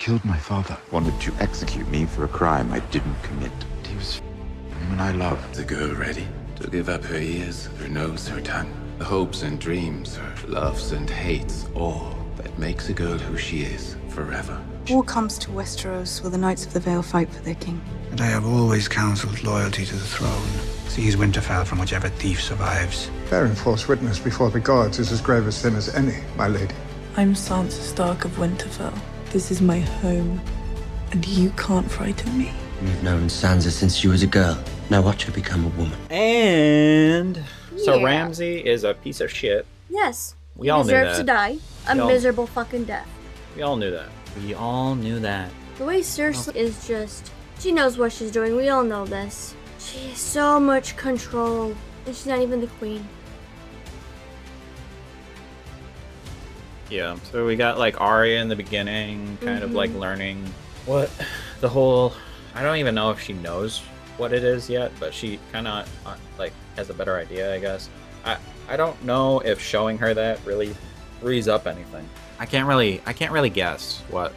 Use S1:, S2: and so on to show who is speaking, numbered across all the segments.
S1: killed my father.
S2: Wanted to execute me for a crime I didn't commit.
S1: He was the woman I loved.
S3: The girl ready to give up her ears, her nose, her tongue, the hopes and dreams, her loves and hates, all that makes a girl who she is forever.
S4: War comes to Westeros where the Knights of the Vale fight for their king.
S5: And I have always counselled loyalty to the throne. Seize Winterfell from whichever thief survives.
S6: Bearing false witness before the gods is as grave a sin as any, my lady.
S4: I'm Sansa Stark of Winterfell. This is my home, and you can't frighten me.
S7: You've known Sansa since she was a girl. Now watch her become a woman.
S8: And so
S9: Yeah.
S8: Ramsey is a piece of shit.
S9: Yes.
S8: We all knew
S9: deserves
S8: that.
S9: to die a
S8: We all-
S9: miserable fucking death.
S8: We all knew that. We all knew that.
S9: The way Cersei is just, she knows what she's doing. We all know this. She has so much control, and she's not even the queen.
S8: Yeah, so we got like Arya in the beginning, kind of like learning what the whole. I don't even know if she knows what it is yet, but she kind of like has a better idea, I guess. I don't know if showing her that really frees up anything. I can't really guess what.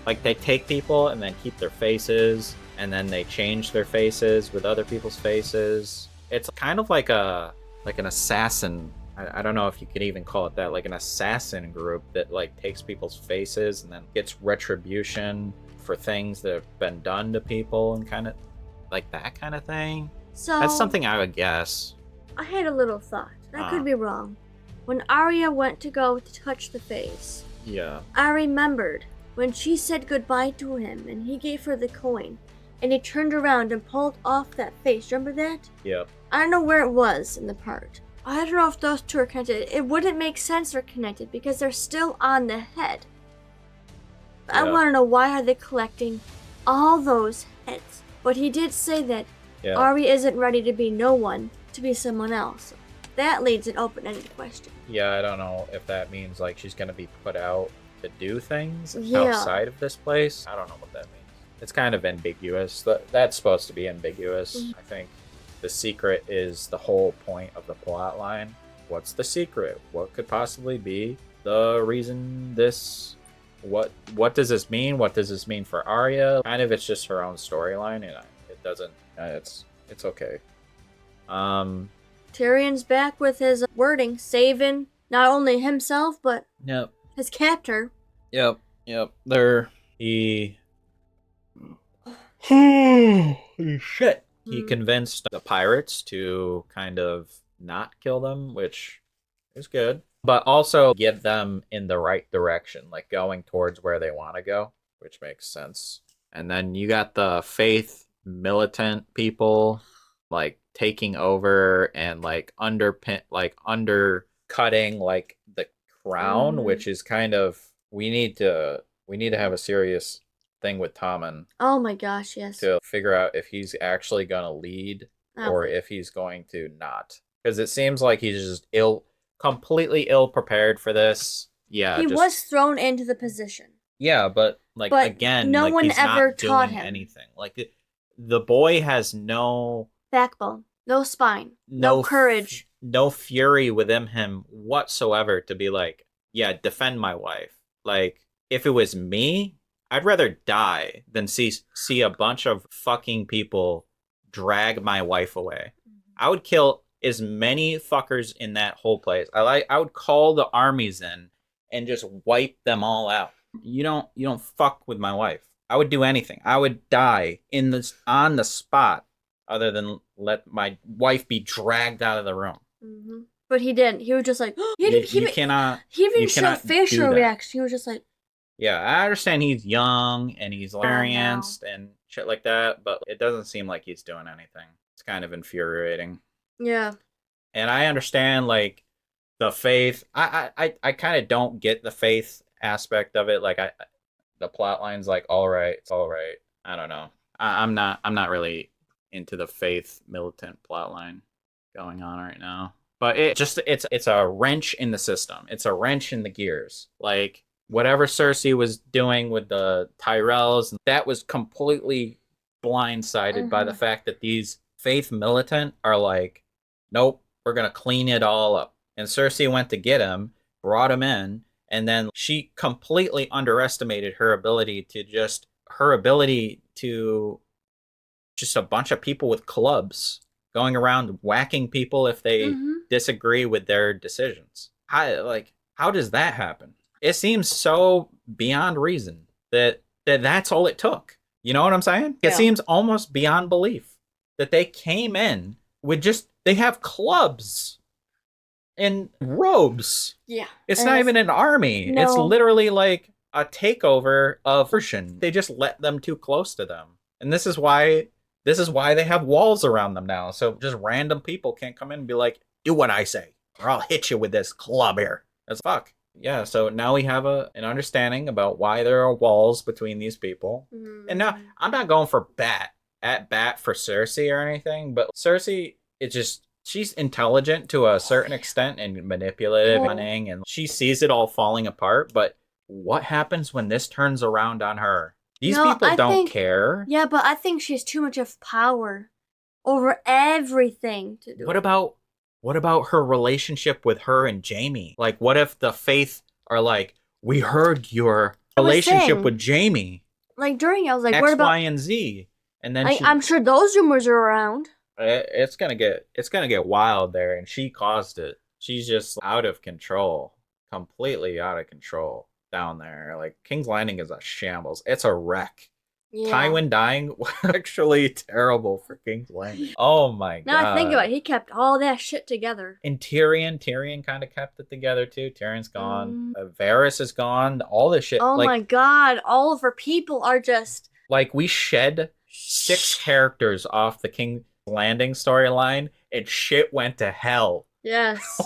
S8: Like they take people and then keep their faces, and then they change their faces with other people's faces. It's kind of like an assassin. I don't know if you could even call it that, like an assassin group that like takes people's faces and then gets retribution for things that have been done to people and kind of like that kind of thing.
S9: So
S8: That's something I would guess.
S9: I had a little thought. I could be wrong. When Arya went to go to touch the face,
S8: Yeah.
S9: I remembered when she said goodbye to him and he gave her the coin and he turned around and pulled off that face. Remember that?
S8: Yep.
S9: I don't know where it was in the part. I don't know if those two are connected. It wouldn't make sense they're connected because they're still on the head. But I
S8: Yeah.
S9: want to know why are they collecting all those heads? But he did say that
S8: Yeah.
S9: Arya isn't ready to be no one, to be someone else. That leads an open-ended question.
S8: Yeah, I don't know if that means like she's gonna be put out to do things
S9: Yeah.
S8: outside of this place. I don't know what that means. It's kind of ambiguous. That's supposed to be ambiguous. I think the secret is the whole point of the plot line. What's the secret? What could possibly be the reason this? What does this mean? What does this mean for Arya? Kind of, it's just her own storyline, and it doesn't. It's okay.
S9: Tyrion's back with his wording, saving not only himself, but
S8: Yep.
S9: his captor.
S8: Yep. He shit. He convinced the pirates to kind of not kill them, which is good, but also get them in the right direction, like going towards where they want to go, which makes sense. And then you got the faith militant people like taking over and like undercutting like the crown, which is kind of we need to have a serious thing with Tommen
S9: Oh my gosh, yes.
S8: to figure out if he's actually going to lead or if he's going to not, because it seems like he's just completely ill prepared for this.
S9: He was thrown into the position.
S8: Yeah, but like
S9: But
S8: again,
S9: no
S8: like,
S9: one
S8: he's
S9: ever
S8: not
S9: taught
S8: doing
S9: him.
S8: anything. Like the boy has no
S9: Backbone, no spine, no courage.
S8: no fury within him whatsoever to be like, yeah, defend my wife. Like if it was me, I'd rather die than see a bunch of fucking people drag my wife away. I would kill as many fuckers in that whole place. I would call the armies in and just wipe them all out. You don't fuck with my wife. I would do anything. I would die on the spot, other than let my wife be dragged out of the room.
S9: But he didn't. He was just like,
S8: You cannot.
S9: He even
S8: you
S9: showed
S8: cannot do
S9: facial
S8: that.
S9: reaction. He was just like,
S8: Yeah, I understand he's young and he's experienced and shit like that, but it doesn't seem like he's doing anything. It's kind of infuriating.
S9: yeah.
S8: And I understand like the faith. I kind of don't get the faith aspect of it. Like the plot line's like, all right, it's all right. I don't know. I'm not really into the faith militant plot line going on right now. But it's a wrench in the system. It's a wrench in the gears. Like whatever Cersei was doing with the Tyrells, that was completely blindsided by the fact that these faith militant are like, nope, we're gonna clean it all up. And Cersei went to get him, brought him in, And then she completely underestimated her ability to just a bunch of people with clubs going around whacking people if they disagree with their decisions. How does that happen? It seems so beyond reason that's all it took. You know what I'm saying?
S9: Yeah.
S8: It seems almost beyond belief that they came in with they have clubs and robes.
S9: Yeah.
S8: It's not even an army.
S9: No.
S8: It's literally like a takeover of version. They just let them too close to them. And this is why they have walls around them now. So just random people can't come in and be like, do what I say, or I'll hit you with this club here. That's fuck. Yeah, so now we have an understanding about why there are walls between these people. And now, I'm not going for bat for Cersei or anything, but Cersei, she's intelligent to a certain extent and manipulative, cunning, and she sees it all falling apart, but what happens when this turns around on her? These people don't care.
S9: Yeah, but I think she has too much of power over everything to do.
S8: What about her relationship with her and Jaime? Like, what if the Faith are like, we heard your relationship with Jaime?
S9: Like, during I was like,
S8: X,
S9: what about
S8: Y, and Z? And then
S9: I'm sure those rumors are around.
S8: It's gonna get wild there, and she caused it. She's just out of control, completely out of control down there. Like, King's Landing is a shambles. It's a wreck. Yeah. Tywin dying was actually terrible for King's Landing. Oh my god.
S9: Now I think about it, he kept all that shit together.
S8: And Tyrion kind of kept it together too. Tyrion's gone. Varys is gone. All this shit.
S9: Oh my god, all of her people are just...
S8: Like, we shed 6 characters off the King's Landing storyline, and shit went to hell.
S9: Yes.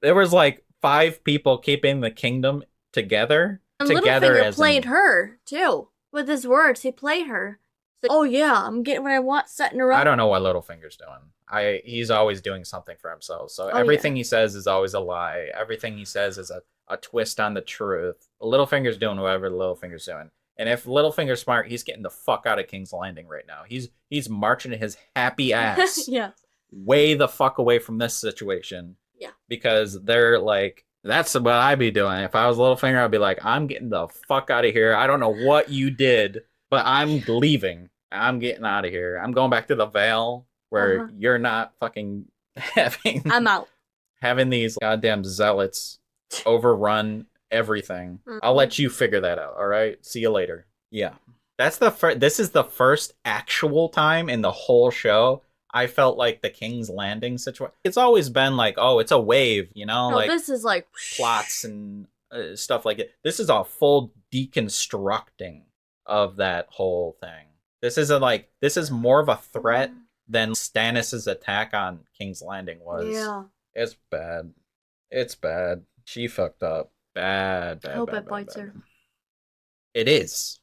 S8: There was like 5 people keeping the kingdom together.
S9: And Littlefinger played her, too. With his words, he played her. Like, oh yeah, I'm getting what I want, setting her up.
S8: I don't know what Littlefinger's doing. He's always doing something for himself. So everything he says is always a lie. Everything he says is a twist on the truth. Littlefinger's doing whatever Littlefinger's doing. And if Littlefinger's smart, he's getting the fuck out of King's Landing right now. He's marching his happy ass way the fuck away from this situation. Yeah. Because they're like, that's what I'd be doing. If I was Littlefinger, I'd be like, I'm getting the fuck out of here. I don't know what you did, but I'm leaving. I'm getting out of here. I'm going back to the Vale where you're not fucking
S9: I'm out.
S8: Having these goddamn zealots overrun everything. I'll let you figure that out, all right? See you later. Yeah. That's this is the first actual time in the whole show I felt like the King's Landing situation. It's always been like, oh, it's a wave, you know?
S9: No,
S8: like,
S9: this is like
S8: plots and stuff like it. This is a full deconstructing of that whole thing. This is more of a threat than Stannis' attack on King's Landing was. Yeah. It's bad. It's bad. She fucked up. Bad.
S9: I hope it bites her.
S8: It is.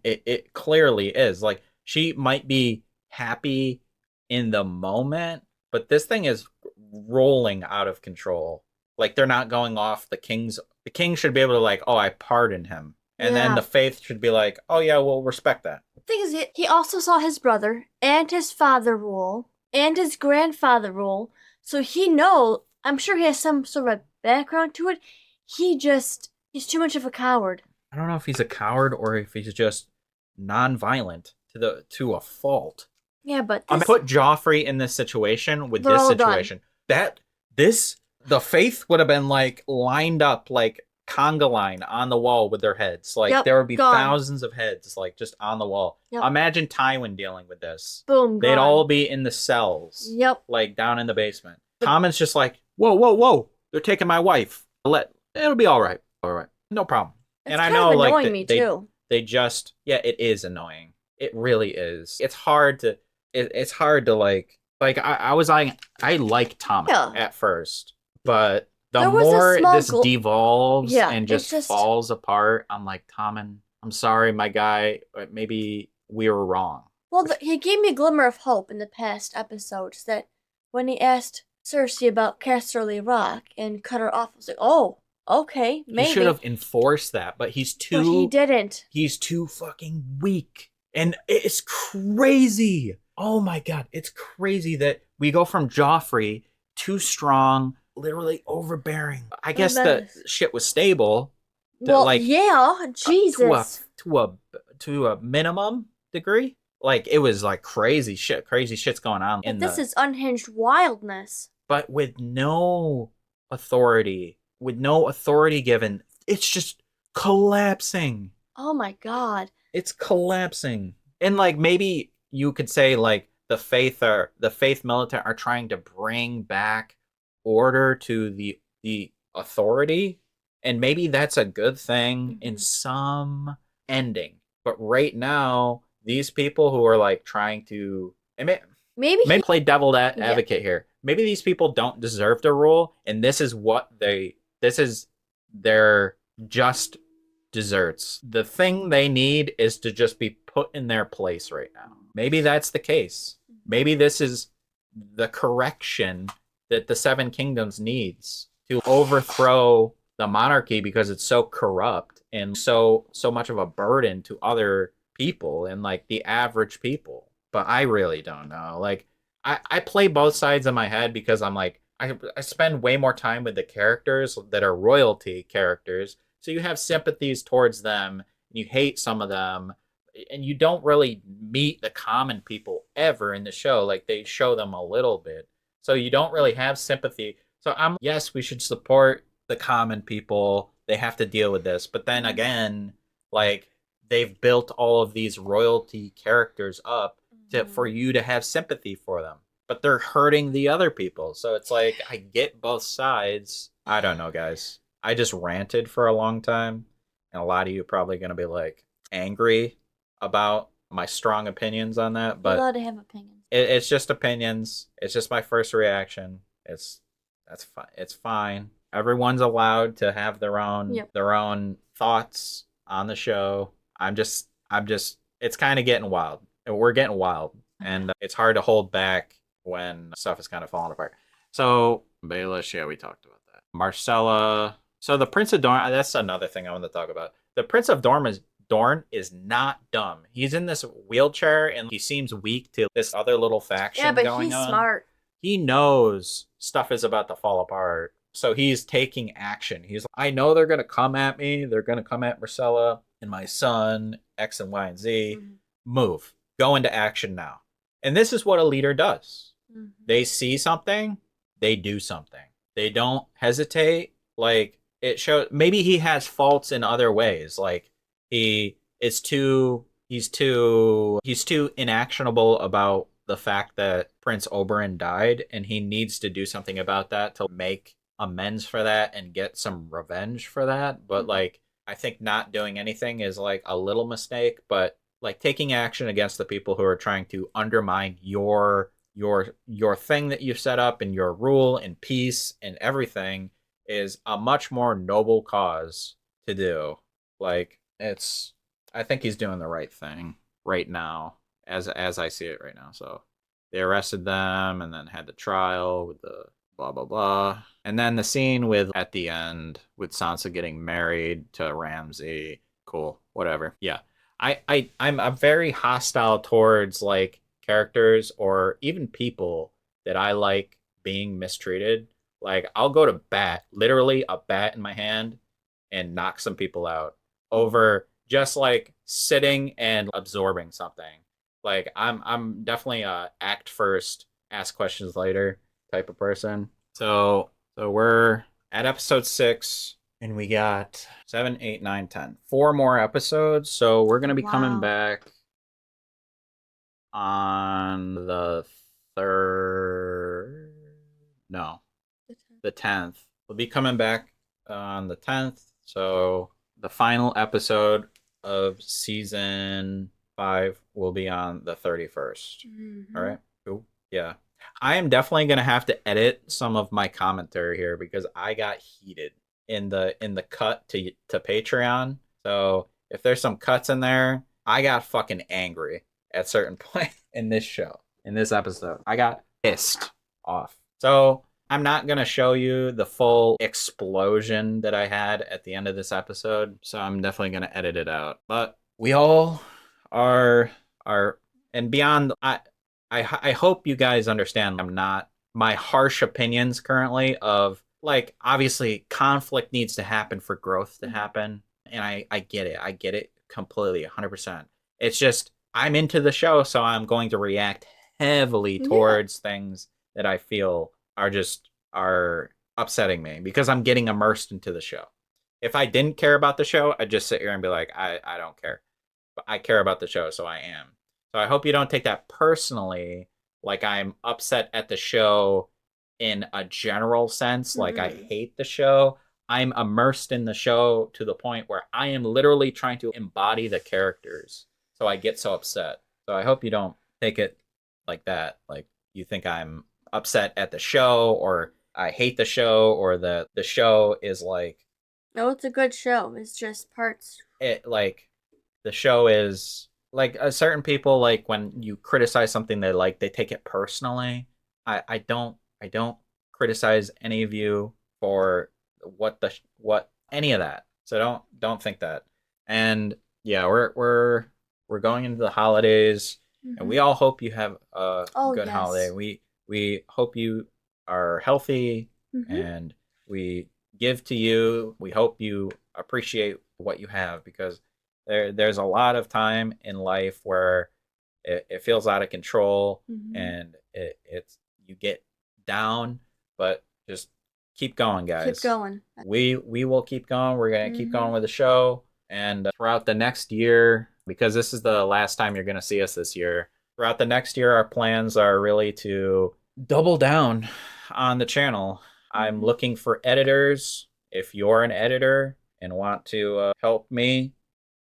S8: It clearly is. Like, she might be happy in the moment, but this thing is rolling out of control. Like, they're not going off the king should be able to like, oh, I pardon him. And then the Faith should be like, oh yeah, we'll respect that.
S9: The thing is, he also saw his brother and his father rule and his grandfather rule. So I'm sure he has some sort of background to it. He's too much of a coward.
S8: I don't know if he's a coward or if he's just non-violent to a fault.
S9: Yeah, but
S8: I'm put Joffrey in this situation with this situation. The Faith would have been like lined up like conga line on the wall with their heads. Like there would be thousands of heads like just on the wall. Yep. Imagine Tywin dealing with this.
S9: Boom.
S8: They'd all be in the cells.
S9: Yep.
S8: Like down in the basement. Tommen's just like, whoa. They're taking my wife. It'll be all right. All right. No problem.
S9: It's and I know like
S8: they just it is annoying. It really is. It's hard to like I like Tommen at first, but the more this devolves and just falls apart, I'm like, Tommen, I'm sorry, my guy, maybe we were wrong.
S9: Well, he gave me a glimmer of hope in the past episodes that when he asked Cersei about Casterly Rock and cut her off, I was like, oh, okay, maybe.
S8: He should have enforced that, but he
S9: didn't.
S8: He's too fucking weak. And it's crazy. Oh my god, it's crazy that we go from Joffrey, too strong, literally overbearing. I guess
S9: that
S8: the shit was stable.
S9: Well,
S8: like
S9: yeah, Jesus.
S8: To a minimum degree. Like it was like crazy shit's going on
S9: But this is unhinged wildness.
S8: but with no authority given, it's just collapsing.
S9: Oh my god.
S8: It's collapsing. And like maybe you could say like the faith militant are trying to bring back order to the authority, and maybe that's a good thing in some ending. But right now, these people who are like trying to maybe play devil advocate here. Maybe these people don't deserve to rule, and this is their just desserts. The thing they need is to just be put in their place right now. Maybe that's the case. Maybe this is the correction that the Seven Kingdoms needs to overthrow the monarchy because it's so corrupt and so much of a burden to other people and like the average people. But I really don't know. Like I play both sides in my head because I'm like I spend way more time with the characters that are royalty characters. So you have sympathies towards them and you hate some of them, and you don't really meet the common people ever in the show. Like they show them a little bit. So you don't really have sympathy. So yes, we should support the common people. They have to deal with this. But then again, like they've built all of these royalty characters up for you to have sympathy for them. But they're hurting the other people. So it's like, I get both sides. I don't know, guys. I just ranted for a long time. And a lot of you are probably going to be like angry about my strong opinions on that. But
S9: You're allowed to have opinions.
S8: It's just opinions. It's just my first reaction. That's fine. It's fine. Everyone's allowed to have their own thoughts on the show. I'm just it's kind of getting wild. We're getting wild, and it's hard to hold back when stuff is kind of falling apart. So Baelish, yeah, we talked about that. Marcella. So the Prince of Dorne. That's another thing I want to talk about. The Prince of Dorne is not dumb. He's in this wheelchair and he seems weak to this other little faction going on.
S9: Yeah, but he's smart.
S8: He knows stuff is about to fall apart. So he's taking action. He's like, I know they're going to come at me. They're going to come at Marcella and my son, X and Y and Z. Move. Go into action now. And this is what a leader does. They see something, they do something. They don't hesitate. Like it shows, maybe he has faults in other ways. Like he's too inactionable about the fact that Prince Oberyn died, and he needs to do something about that to make amends for that and get some revenge for that. But like I think not doing anything is like a little mistake, but like taking action against the people who are trying to undermine your thing that you've set up and your rule and peace and everything is a much more noble cause to do. Like I think he's doing the right thing right now as I see it right now. So they arrested them and then had the trial with the blah blah blah, and then the scene at the end with Sansa getting married to Ramsey. Cool, whatever. Yeah, I'm very hostile towards like characters or even people that I like being mistreated. Like I'll go to bat, literally a bat in my hand, and knock some people out over just like sitting and absorbing something. Like I'm definitely a act first, ask questions later type of person. So we're at episode 6 and we got 7, 8, 9, 10. 4 more episodes. So we're gonna be coming back on the 10th. We'll be coming back on the 10th. So the final episode of season 5 will be on the 31st. All right, cool. Yeah, I am definitely gonna have to edit some of my commentary here because I got heated in the cut to Patreon. So if there's some cuts in there, I got fucking angry at certain point in this episode. I got pissed off. So I'm not gonna show you the full explosion that I had at the end of this episode. So I'm definitely gonna edit it out. But we all are and beyond. I hope you guys understand I'm not my harsh opinions currently of like obviously conflict needs to happen for growth to happen, and I get it. I get it completely 100%. It's just I'm into the show, so I'm going to react heavily towards things that I feel are upsetting me because I'm getting immersed into the show. If I didn't care about the show, I'd just sit here and be like, I don't care. But I care about the show, so I am. So I hope you don't take that personally, like I'm upset at the show in a general sense, like I hate the show. I'm immersed in the show to the point where I am literally trying to embody the characters. So I get so upset. So I hope you don't take it like that. Like you think I'm upset at the show or I hate the show or the show is like
S9: No, it's a good show. It's just parts.
S8: it like the show is like certain people like when you criticize something they like they take it personally. I don't criticize any of you for what any of that. So don't think that. And yeah, we're going into the holidays and we all hope you have a good holiday. We hope you are healthy and we give to you. We hope you appreciate what you have because there's a lot of time in life where it feels out of control and it's you get down, but just keep going, guys.
S9: Keep going.
S8: We will keep going. We're gonna keep going with the show, and throughout the next year, because this is the last time you're gonna see us this year. Throughout the next year, our plans are really to double down on the channel. I'm looking for editors. If you're an editor and want to help me, I'm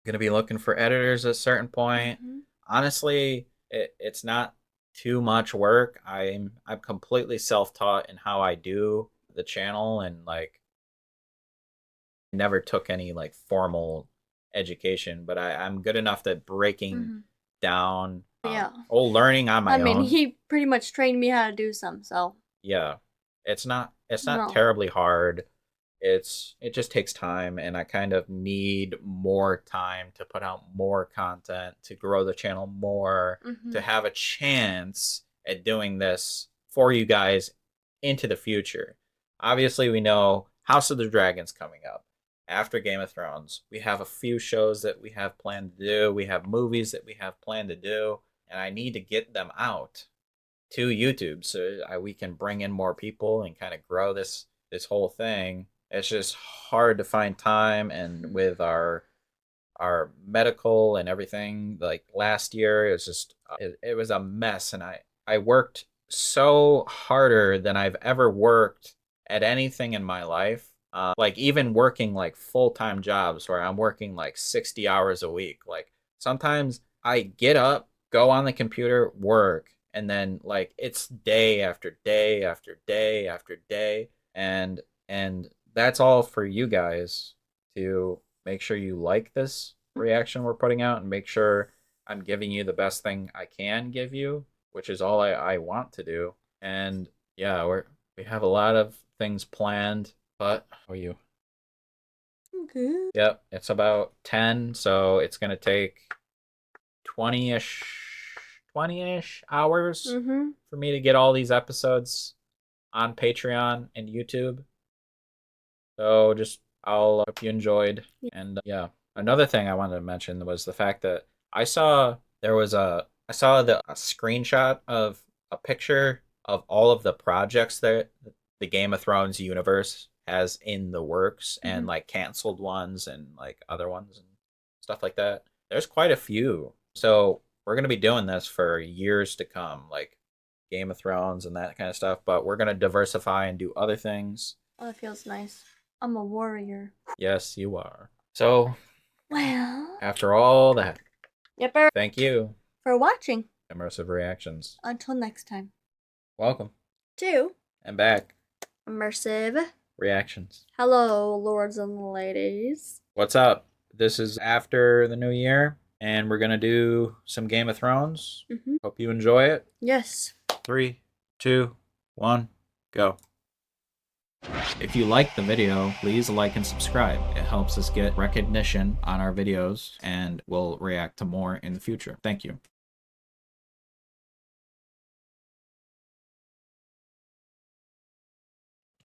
S8: gonna be looking for editors at a certain point. Honestly, it's not too much work. I'm completely self-taught in how I do the channel and like never took any like formal education, but I'm good enough that breaking down learning on my own.
S9: I mean, he pretty much trained me how to do some, so
S8: yeah. It's not terribly hard. It just takes time, and I kind of need more time to put out more content, to grow the channel more, to have a chance at doing this for you guys into the future. Obviously, we know House of the Dragon's coming up. After Game of Thrones, we have a few shows that we have planned to do. We have movies that we have planned to do, and I need to get them out to YouTube so we can bring in more people and kind of grow this whole thing. It's just hard to find time, and with our medical and everything, like last year, it was just it was a mess, and I worked so harder than I've ever worked at anything in my life. Like even working like full-time jobs where I'm working like 60 hours a week. Like sometimes I get up, go on the computer, work, and then like it's day after day after day after day, and that's all for you guys to make sure you like this reaction we're putting out and make sure I'm giving you the best thing I can give you, which is all I want to do. And yeah, we have a lot of things planned, but how are you?
S9: Okay.
S8: Yep, it's about 10, so it's gonna take 20-ish hours for me to get all these episodes on Patreon and YouTube. So I'll hope you enjoyed. And yeah, another thing I wanted to mention was the fact that I saw a screenshot of a picture of all of the projects that the Game of Thrones universe has in the works and like canceled ones and like other ones and stuff like that. There's quite a few. So we're going to be doing this for years to come, like Game of Thrones and that kind of stuff, but we're going to diversify and do other things.
S9: Oh, that feels nice. I'm a warrior.
S8: Yes, you are. So,
S9: well,
S8: after all that,
S9: yepper.
S8: Thank you
S9: For watching.
S8: Immersive Reactions.
S9: Until next time.
S8: Welcome.
S9: To
S8: And back.
S9: Immersive
S8: Reactions.
S9: Hello, lords and ladies.
S8: What's up? This is after the new year, and we're going to do some Game of Thrones. Hope you enjoy it.
S9: Yes.
S8: 3, 2, 1, go. If you like the video, please like and subscribe. It helps us get recognition on our videos, and we'll react to more in the future. Thank you.